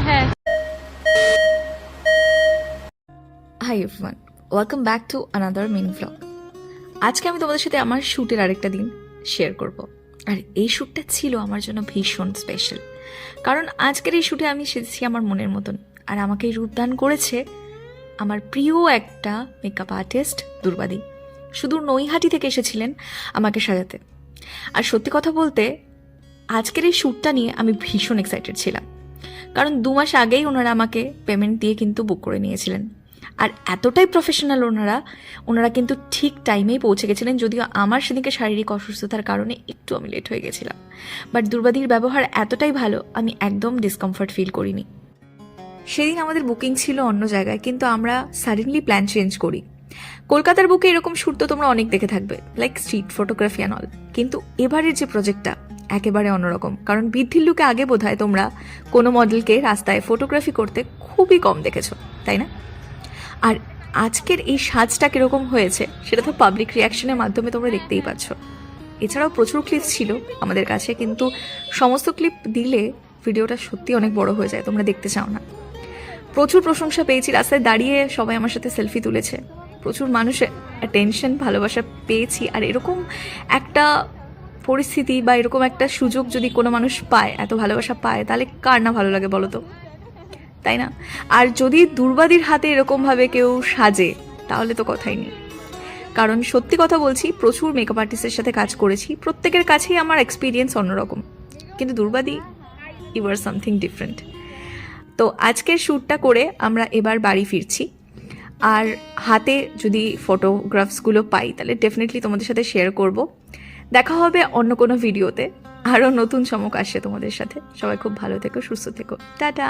হ্যাঁ। Hi everyone, welcome back to another mini vlog. আজকে আমি তোমাদের সাথে আমার শ্যুটের আরেকটা দিন শেয়ার করব। আর এই শ্যুটটা ছিল আমার জন্য ভীষণ স্পেশাল, কারণ আজকের এই শ্যুটে আমি সেজেছি আমার মনের মতন। আর আমাকে রূপদান করেছে আমার প্রিয় একটা মেকআপ আর্টিস্ট দুর্বাদি। সুদূর নৈহাটি থেকে এসেছিলেন আমাকে সাজাতে। আর সত্যি কথা বলতে আজকের এই শ্যুটটা নিয়ে আমি ভীষণ এক্সাইটেড ছিলাম, কারণ 2 মাস আগেই ওনারা আমাকে পেমেন্ট দিয়ে কিন্তু বুক করে নিয়েছিলেন। আর এতটাই প্রফেশনাল ওনারা কিন্তু ঠিক টাইমেই পৌঁছে গেছিলেন, যদিও আমার সেদিকে শারীরিক অসুস্থতার কারণে একটু আমি লেট হয়ে গেছিলাম। বাট দুর্বাদির ব্যবহার এতটাই ভালো, আমি একদম ডিসকমফর্ট ফিল করিনি। সেদিন আমাদের বুকিং ছিল অন্য জায়গায়, কিন্তু আমরা সাডেনলি প্ল্যান চেঞ্জ করি। কলকাতার বুকে এরকম শ্যুট তো তোমরা অনেক দেখে থাকবে, like street photography and all, কিন্তু এবারের যে প্রজেক্টটা একেবারে অন্যরকম। কারণ বৃদ্ধির লুকে আগে বোধহয় তোমরা কোনো মডেলকে রাস্তায় ফটোগ্রাফি করতে খুবই কম দেখেছো, তাই না? আর আজকের এই সাজটা কীরকম হয়েছে সেটা তো পাবলিক রিয়াকশনের মাধ্যমে তোমরা দেখতেই পাচ্ছ। এছাড়াও প্রচুর ক্লিপস ছিল আমাদের কাছে, কিন্তু সমস্ত ক্লিপ দিলে ভিডিওটা সত্যি অনেক বড় হয়ে যায়, তোমরা দেখতে চাও না। প্রচুর প্রশংসা পেয়েছি, রাস্তায় দাঁড়িয়ে সবাই আমার সাথে সেলফি তুলেছে, প্রচুর মানুষের অ্যাটেনশন ভালোবাসা পেয়েছি। আর এরকম একটা পরিস্থিতি বা এরকম একটা সুযোগ যদি কোনো মানুষ পায়, এত ভালোবাসা পায়, তাহলে কার না ভালো লাগে বলো তো, তাই না? আর যদি দুর্বাদির হাতে এরকমভাবে কেউ সাজে তাহলে তো কথাই নেই। কারণ সত্যি কথা বলছি, প্রচুর মেকআপ আর্টিস্টের সাথে কাজ করেছি, প্রত্যেকের কাছেই আমার এক্সপিরিয়েন্স অন্যরকম, কিন্তু দুর্বাদি ইউ আর সামথিং ডিফারেন্ট। তো আজকের শ্যুটটা করে আমরা এবার বাড়ি ফিরছি। আর হাতে যদি ফটোগ্রাফসগুলো পাই তাহলে ডেফিনেটলি তোমাদের সাথে শেয়ার করব। দেখা হবে অন্য কোনো ভিডিওতে, আরও নতুন চমক আসছে তোমাদের সাথে। সবাই খুব ভালো থেকো, সুস্থ থেকো, টাটা।